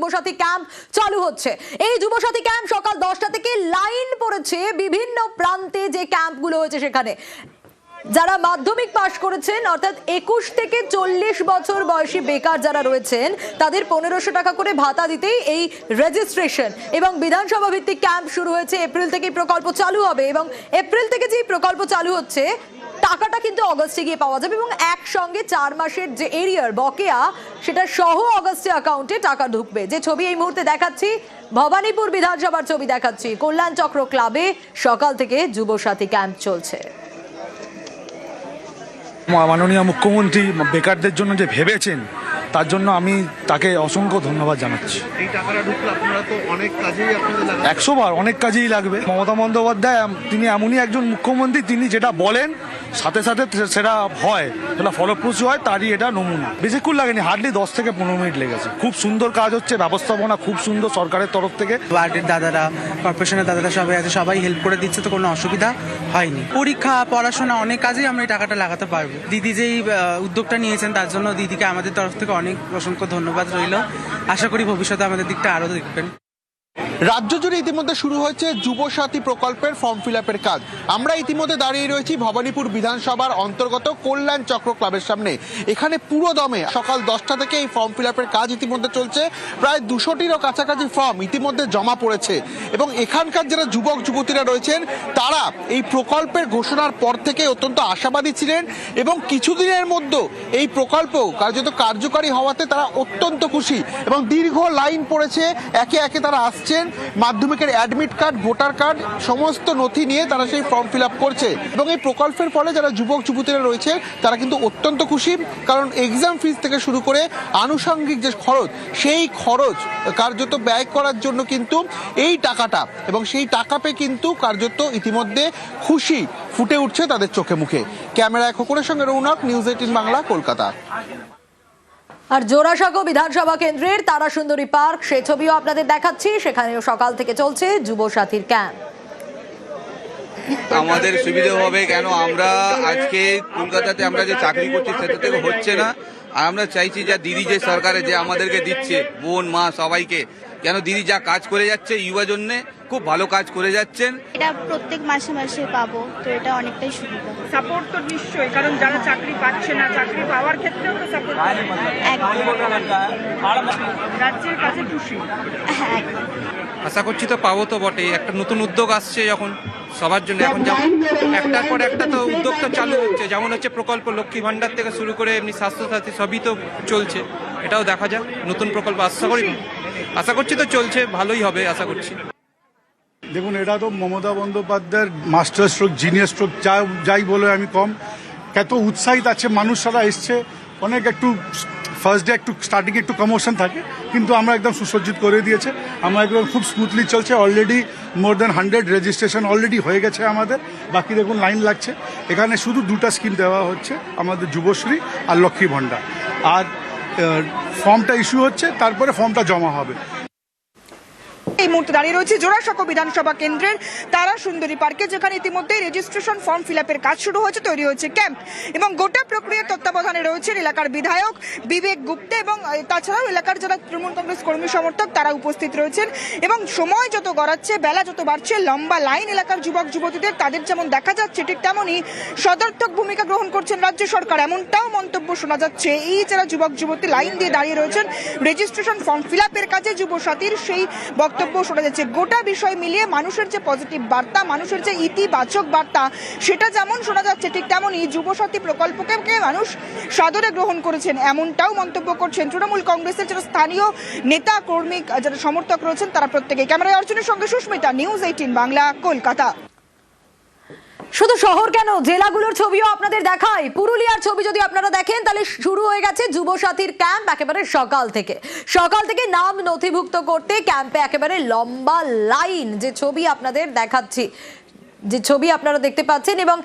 Yuvasathi camp চালু হচ্ছে। এই যুবসাথী ক্যাম্প সকাল 10টা থেকে লাইন পড়েছে বিভিন্ন প্রান্তে, যে ক্যাম্পগুলো হয়েছে সেখানে যারা মাধ্যমিক পাশ করেছেন অর্থাৎ 21 থেকে 40 বছর বয়সী বেকার যারা রয়েছেন তাদের 1500 টাকা করে ভাতা দিতেই এই রেজিস্ট্রেশন। এবং বিধানসভা ভিত্তিক ক্যাম্প শুরু হয়েছে, এপ্রিল থেকে প্রকল্প চালু হবে এবং এপ্রিল থেকে যে প্রকল্প চালু হচ্ছে টাকাটা কিন্তু অগস্টে গিয়ে পাওয়া যাবে এবং একসঙ্গে 4 মাসের যে এরিয়ার বকেয়া সেটা সহ অগস্টে অ্যাকাউন্টে টাকা ঢুকবে। যে ছবি এই মুহূর্তে দেখাচ্ছি ভবানীপুর বিধানসভার ছবি দেখাচ্ছি, কল্যাণ চক্র ক্লাবে সকাল থেকে যুবসাথী ক্যাম্প চলছে। মাননীয় মুখ্যমন্ত্রী বেকারদের জন্য যে ভেবেছেন তার জন্য আমি তাকে অসংখ্য ধন্যবাদ জানাচ্ছি। এই টাকাটা ঢুকলে আপনারা তো অনেক কাজেই আপনাদের 100 বার অনেক কাজেই লাগবে। মমতা বন্দ্যোপাধ্যায় তিনি এমনই একজন মুখ্যমন্ত্রী, তিনি যেটা বলেন সাথে সাথে সেটা হয়, সেটা ফলপ্রসূ হয়, তারই এটা নমুনা। বেশিক্ষণ লাগেনি, হার্ডলি 10 থেকে 15 মিনিট লেগেছে। খুব সুন্দর কাজ হচ্ছে, ব্যবস্থাপনা খুব সুন্দর সরকারের তরফ থেকে। ওয়ার্ডের দাদারা, কর্পোরেশনের দাদারা সবাই আছে, সবাই হেল্প করে দিচ্ছে, তো কোনো অসুবিধা হয়নি। পরীক্ষা, পড়াশোনা, অনেক কাজেই আমরা এই টাকাটা লাগাতে পারবো। দিদি যেই উদ্যোগটা নিয়েছেন তার জন্য দিদিকে আমাদের তরফ থেকে অনেক অসংখ্য ধন্যবাদ রইল। আশা করি ভবিষ্যতে আমাদের দিকটা আরও দেখবেন। রাজ্য জুড়ে ইতিমধ্যে শুরু হয়েছে যুবসাথী প্রকল্পের ফর্ম ফিল আপের কাজ। আমরা ইতিমধ্যে দাঁড়িয়ে রয়েছি ভবানীপুর বিধানসভার অন্তর্গত কল্যাণ চক্র ক্লাবের সামনে। এখানে পুরো দমে সকাল 10টা থেকে এই ফর্ম ফিল আপের কাজ ইতিমধ্যে চলছে। প্রায় 200টিরও কাছাকাছি ফর্ম ইতিমধ্যে জমা পড়েছে এবং এখানকার যারা যুবক যুবতীরা রয়েছেন তারা এই প্রকল্পের ঘোষণার পর থেকে অত্যন্ত আশাবাদী ছিলেন এবং কিছুদিনের মধ্যে এই প্রকল্প কার্যত কার্যকারী হওয়াতে তারা অত্যন্ত খুশি এবং দীর্ঘ লাইন পড়েছে। একে একে তারা আসছেন, মাধ্যমিকের অ্যাডমিট কার্ড, ভোটার কার্ড সমস্ত নথি নিয়ে তারা সেই ফর্ম ফিল আপ করছে এবং এই প্রকল্পের ফলে যারা যুবক যুবতীরা রয়েছে তারা কিন্তু অত্যন্ত খুশি, কারণ এক্সাম ফিস থেকে শুরু করে আনুষঙ্গিক যে খরচ, সেই খরচ কার্যত ব্যয় করার জন্য কিন্তু এই টাকাটা, এবং সেই টাকা পেয়ে কিন্তু কার্যত ইতিমধ্যে খুশি ফুটে উঠছে তাদের চোখে মুখে। ক্যামেরায় খোকনের সঙ্গে রৌনক, নিউজ 18 বাংলা, কলকাতা। আর জোড়াসাঁকো বিধানসভা কেন্দ্রের তারাসুন্দরী পার্ক, সে ছবিও আপনাদের দেখাচ্ছি, সেখানেও সকাল থেকে চলছে যুবসাথীর ক্যাম্প। আমাদের সুবিধা হবে কেন, আমরা আজকে কলকাতাতে আমরা যে চাকরি করছি সেটা থেকে হচ্ছে না। আর আমরা চাইছি যে দিদি যে সরকারে যে আমাদেরকে দিচ্ছে, বোন মা সবাইকে, কেন দিদি যা কাজ করে যাচ্ছে ইউবা জন্য খুব ভালো কাজ করে যাচ্ছেন। এটা প্রত্যেক মাসে মাসে পাবো, তো এটা অনেকটাই সুবিধা। সাপোর্ট তো নিশ্চয়ই, কারণ যারা চাকরি পাচ্ছে না, চাকরি পাওয়ার ক্ষেত্রেও তো সাপোর্ট, রাজ্যের কাছে খুশি। হ্যাঁ, আশা করছি তো পাবো তো বটেই। একটা নতুন উদ্যোগ আসছে যখন সবার জন্য, এখন যেমন একটার পর একটা তো উদ্যোগ তো চালু হচ্ছে, যেমন হচ্ছে প্রকল্প লক্ষ্মী ভাণ্ডার থেকে শুরু করে এমনি স্বাস্থ্যসাথী সবই তো চলছে। এটাও দেখা যাক নতুন প্রকল্প, আশা করছি তো চলছে, ভালোই হবে আশা করছি। দেখুন, এটা তো মমতা বন্দ্যোপাধ্যায়ের মাস্টার স্ট্রোক, জিনিয়াস স্ট্রোক, যাই বলে আমি কম। কত উৎসাহিত আছে মানুষরা, এসছে অনেক। একটু ফার্স্ট ডে একটু স্টার্টিংয়ে একটু কমোশন থাকে, কিন্তু আমরা একদম সুসজ্জিত করে দিয়েছে। আমরা একদম খুব স্মুথলি চলছে। Already more than 100 registration already হয়ে গেছে আমাদের। বাকি দেখুন লাইন লাগছে। এখানে শুধু 2টা স্কিম দেওয়া হচ্ছে, আমাদের যুবশ্রী আর লক্ষ্মী ভাণ্ডার। আর ফর্মটা ইস্যু হচ্ছে, তারপরে ফর্মটা জমা হবে। এই মুহূর্তে দাঁড়িয়ে রয়েছে জোড়াসাঁকো বিধানসভা কেন্দ্রের তারাসুন্দরী পার্কে, যেখানে ইতিমধ্যে রেজিস্ট্রেশন ফর্ম ফিল আপের কাজ শুরু হয়েছে, তৈরি হয়েছে ক্যাম্প এবং গোটা প্রক্রিয়ার তত্ত্বাবধানে রয়েছেন এলাকার বিধায়ক বিবেক গুপ্তা এবং তাছাড়াও এলাকার যারা তৃণমূল কংগ্রেস কর্মী সমর্থক তারা উপস্থিত রয়েছেন। এবং সময় যত গড়াচ্ছে, বেলা যত বাড়ছে, লম্বা লাইন এলাকার যুবক যুবতীদের, তাদের যেমন দেখা যাচ্ছে ঠিক তেমনই সদর্থক ভূমিকা গ্রহণ করছেন রাজ্য সরকার, এমনটাও মন্তব্য শোনা যাচ্ছে। এই যারা যুবক যুবতী লাইন দিয়ে দাঁড়িয়ে রয়েছেন রেজিস্ট্রেশন ফর্ম ফিল আপের কাজে, যুবসাথীর সেই বক্তব্য শোনা যাচ্ছে। গোটা বিষয় মিলিয়ে মানুষের যে পজিটিভ বার্তা, মানুষের যে ইতিবাচক বার্তা, সেটা যেমন শোনা যাচ্ছে ঠিক তেমনই যুবসাথী প্রকল্পকে মানুষ সাদরে গ্রহণ করেছেন, এমনটাও মন্তব্য করছেন তৃণমূল কংগ্রেসের যারা স্থানীয় নেতা কর্মী, যারা সমর্থক রয়েছেন তারা প্রত্যেকে। ক্যামেরায় অর্জুনের সঙ্গে সুস্মিতা, নিউজ 18 বাংলা, কলকাতা। শুধু শহর কেন, জেলাগুলোর ছবিও আপনাদের দেখাই। পুরুলিয়ার ছবি যদি আপনারা দেখেন তাহলে শুরু হয়ে গেছে যুবসাথীর ক্যাম্প একেবারে সকাল থেকে নাম নথিভুক্ত করতে ক্যাম্পে একেবারে লম্বা লাইন। যে ছবি আপনাদের দেখাচ্ছি, যে ছবি আপনারা দেখতে পাচ্ছেন, এবং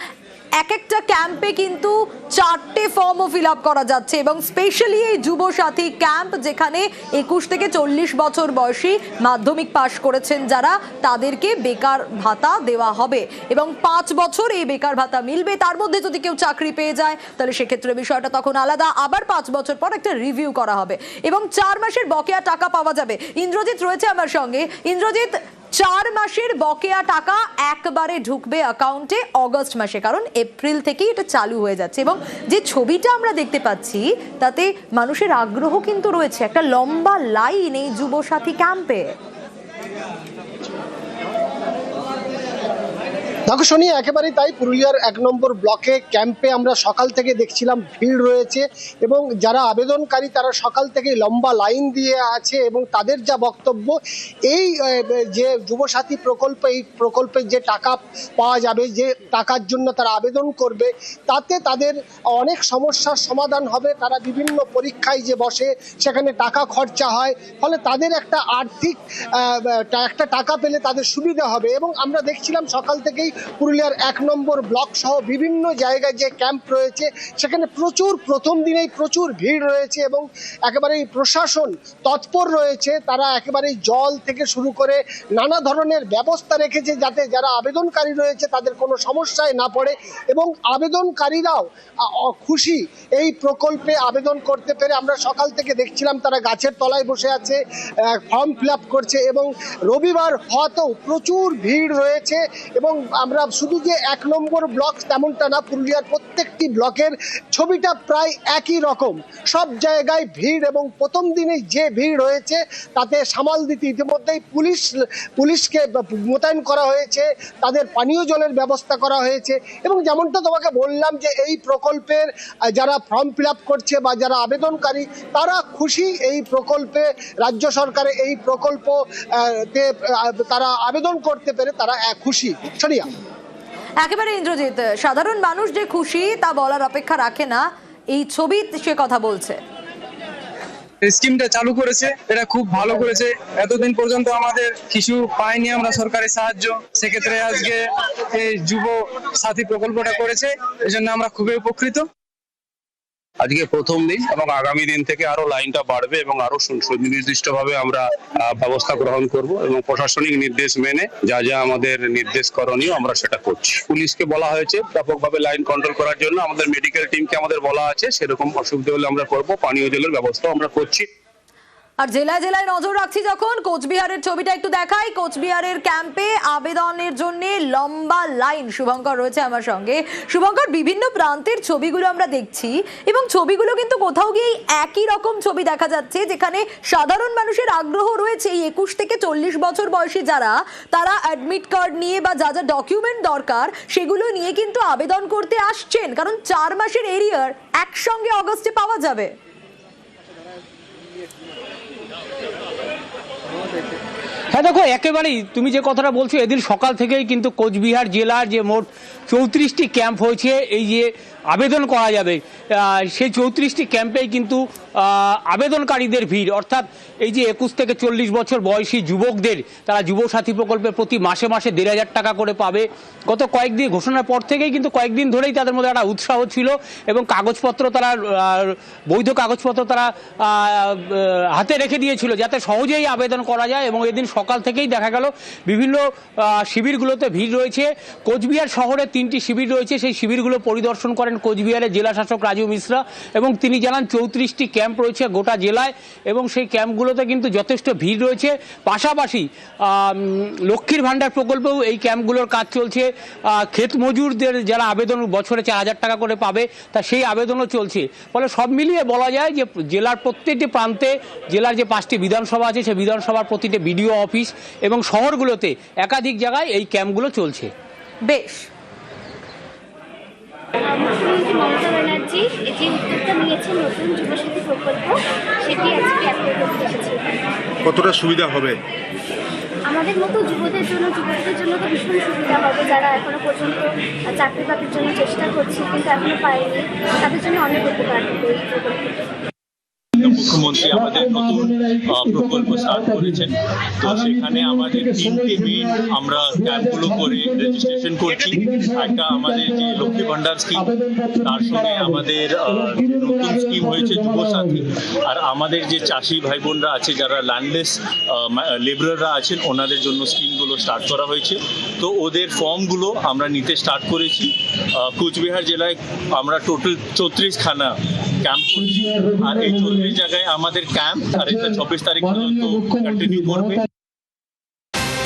এক একটা ক্যাম্পে কিন্তু 4টে ফর্মও ফিল আপ করা যাচ্ছে এবং স্পেশালি এই যুবসাথী ক্যাম্প যেখানে 21 থেকে 40 বছর বয়সী মাধ্যমিক পাশ করেছেন যারা, তাদেরকে বেকার ভাতা দেওয়া হবে এবং 5 বছর এই বেকার ভাতা মিলবে। তার মধ্যে যদি কেউ চাকরি পেয়ে যায় তাহলে সেক্ষেত্রে বিষয়টা তখন আলাদা, আবার 5 বছর পর একটা রিভিউ করা হবে এবং 4 মাসের বকেয়া টাকা পাওয়া যাবে। ইন্দ্রজিৎ রয়েছে আমার সঙ্গে। ইন্দ্রজিৎ, 4 মাসের বকেয়া টাকা একবারে ঢুকবে অ্যাকাউন্টে অগস্ট মাসে, কারণ এপ্রিল থেকেই এটা চালু হয়ে যাচ্ছে এবং যে ছবিটা আমরা দেখতে পাচ্ছি তাতে মানুষের আগ্রহ কিন্তু রয়েছে, একটা লম্বা লাইন এই যুবসাথী ক্যাম্পে। দেখো শোনি, একেবারেই তাই। পুরুলিয়ার 1 নম্বর ব্লকে ক্যাম্পে আমরা সকাল থেকে দেখছিলাম ভিড় রয়েছে এবং যারা আবেদনকারী তারা সকাল থেকেই লম্বা লাইন দিয়ে আছে এবং তাদের যা বক্তব্য, এই যে যুবসাথী প্রকল্প, এই প্রকল্পের যে টাকা পাওয়া যাবে, যে টাকার জন্য তারা আবেদন করবে, তাতে তাদের অনেক সমস্যার সমাধান হবে। তারা বিভিন্ন পরীক্ষায় যে বসে সেখানে টাকা খরচা হয়, ফলে তাদের একটা আর্থিক একটা টাকা পেলে তাদের সুবিধা হবে। এবং আমরা দেখছিলাম সকাল থেকেই পুরুলিয়ার 1 নম্বর ব্লক সহ বিভিন্ন জায়গায় যে ক্যাম্প রয়েছে সেখানে প্রথম দিনেই প্রচুর ভিড় রয়েছে এবং একেবারেই প্রশাসন তৎপর রয়েছে। তারা একেবারেই জল থেকে শুরু করে নানা ধরনের ব্যবস্থা রেখেছে যাতে যারা আবেদনকারী রয়েছে তাদের কোনো সমস্যায় না পড়ে এবং আবেদনকারীরাও খুশি এই প্রকল্পে আবেদন করতে পেরে। আমরা সকাল থেকে দেখছিলাম তারা গাছের তলায় বসে আছে, ফর্ম ফিল আপ করছে এবং রবিবার হওয়াতেও প্রচুর ভিড় রয়েছে। এবং আমরা শুধু যে 1 নম্বর ব্লক তেমনটা না, পুরুলিয়ার প্রত্যেকটি ব্লকের ছবিটা প্রায় একই রকম। সব জায়গায় ভিড় এবং প্রথম দিনে যে ভিড় রয়েছে তাতে সামাল দিতে ইতিমধ্যেই পুলিশকে মোতায়েন করা হয়েছে, তাদের পানীয় জলের ব্যবস্থা করা হয়েছে। এবং যেমনটা তোমাকে বললাম যে এই প্রকল্পের যারা ফর্ম ফিল আপ করছে বা যারা আবেদনকারী তারা খুশি এই প্রকল্পে, রাজ্য সরকারের এই প্রকল্প তারা আবেদন করতে পেরে তারা খুশি। সরিয়া একেবারে ইন্দ্রজিৎ, সাধারণ মানুষ যে খুশি তা বলার অপেক্ষা রাখে না, এই ছবি সে কথা বলছে। স্কিমটা চালু করেছে, এটা খুব ভালো করেছে। এতদিন পর্যন্ত আমাদের কিছু পাইনি আমরা সরকারের সাহায্য, সেক্ষেত্রে আজকে এই যুব সাথী প্রকল্পটা করেছে, এজন্য আমরা খুবই উপকৃত। আজকে প্রথম দিন এবং আগামী দিন থেকে আরো লাইনটা বাড়বে এবং আরো সুনির্দিষ্টভাবে আমরা ব্যবস্থা গ্রহণ করব এবং প্রশাসনিক নির্দেশ মেনে যা যা আমাদের নির্দেশ করণীয় আমরা সেটা করছি। পুলিশকে বলা হয়েছে ব্যাপকভাবে লাইন কন্ট্রোল করার জন্য, আমাদের মেডিকেল টিমকে আমাদের বলা আছে সেরকম অসুবিধা হলে আমরা করব, পানীয় জলের ব্যবস্থা আমরা করছি। আর জেলায় জেলায় নজর রাখছি যখন, কোচবিহারের ছবিটা একটু দেখাই। কোচবিহারের ক্যাম্পে আবেদনের জন্য লম্বা লাইন। শুভঙ্কর রয়েছে আমার সঙ্গে। শুভঙ্কর, বিভিন্ন প্রান্তের ছবিগুলো আমরা দেখছি এবং ছবিগুলো কিন্তু কোথাও গিয়ে একই রকম ছবি দেখা যাচ্ছে, যেখানে সাধারণ মানুষের আগ্রহ রয়েছে। এই 21 থেকে 40 বছর বয়সী যারা, তারা অ্যাডমিট কার্ড নিয়ে বা যা যা ডকুমেন্ট দরকার সেগুলো নিয়ে কিন্তু আবেদন করতে আসছেন, কারণ 4 মাসের এরিয়ার একসঙ্গে অগস্টে পাওয়া যাবে। হ্যাঁ দেখো, একেবারেই তুমি যে কথাটা বলছো, এদিন সকাল থেকেই কিন্তু কোচবিহার জেলার যে মোট 34টি ক্যাম্প হয়েছে এই যে আবেদন করা যাবে, সেই 34টি ক্যাম্পেই কিন্তু আবেদনকারীদের ভিড়। অর্থাৎ এই যে 21 থেকে 40 বছর বয়সী যুবকদের, তারা যুবসাথী প্রকল্পে প্রতি মাসে মাসে 1,500 টাকা করে পাবে। গত কয়েকদিন ঘোষণার পর থেকেই কিন্তু কয়েকদিন ধরেই তাদের মধ্যে একটা উৎসাহ ছিল এবং কাগজপত্র তারা, বৈধ কাগজপত্র তারা হাতে রেখে দিয়েছিল যাতে সহজেই আবেদন করা যায়। এবং এদিন সকাল থেকেই দেখা গেল বিভিন্ন শিবিরগুলোতে ভিড় রয়েছে। কোচবিহার শহরে 3টি শিবির রয়েছে, সেই শিবিরগুলো পরিদর্শন করেন কোচবিহারের জেলা শাসক রাজু মিশ্রা এবং তিনি জানান 34টি ক্যাম্প রয়েছে গোটা জেলায় এবং সেই ক্যাম্পগুলোতে কিন্তু যথেষ্ট ভিড় রয়েছে। পাশাপাশি লক্ষ্মীর ভাণ্ডার প্রকল্পেও এই ক্যাম্পগুলোর কাজ চলছে। ক্ষেত মজুরদের যারা আবেদন বছরে 4,000 টাকা করে পাবে, তা সেই আবেদনও চলছে। ফলে সব মিলিয়ে বলা যায় যে জেলার প্রত্যেকটি প্রান্তে, জেলার যে 5টি বিধানসভা আছে সেই বিধানসভার প্রতিটি বিডিও অফিস এবং শহরগুলোতে একাধিক জায়গায় এই ক্যাম্পগুলো চলছে। বেশ, মুখ্যমন্ত্রী মমতা ব্যানার্জি যে উদ্যোগটা নিয়েছেন নতুন যুবসাথী প্রকল্প, সেটি আজকে অ্যাপ্লাই করতে এসেছে। কতটা সুবিধা হবে আমাদের মতো যুবকদের জন্য তো ভীষণ সুবিধা হবে, যারা এখনো পর্যন্ত চাকরি বাকরির জন্য চেষ্টা করছে কিন্তু এখনো পায়নি, তাদের জন্য অনেক উপকার হবে এই প্রকল্প। মুখ্যমন্ত্রী আমাদের নতুন প্রকল্প স্টার্ট করেছেন। তো সেখানে আমাদের 3টে মেইন আমরা ক্যাম্পগুলো করে রেজিস্ট্রেশন করছি। একটা আমাদের যে লক্ষ্মী ভান্ডার স্কিম, তার সঙ্গে আমাদের নতুন স্কিম হয়েছে যুবসাথী, আর আমাদের যে চাষি ভাই বোনরা আছে যারা ল্যান্ডলেস লেবাররা আছেন ওনাদের জন্য স্কিমগুলো স্টার্ট করা হয়েছে। তো ওদের ফর্মগুলো আমরা নিতে স্টার্ট করেছি। কোচবিহার জেলায় আমরা টোটাল 34খানা ক্যাম্প করছি, আর এই 34 জায়গায় আমাদের ক্যাম্প আর এটা 26 তারিখ পর্যন্ত কন্টিনিউ করবে।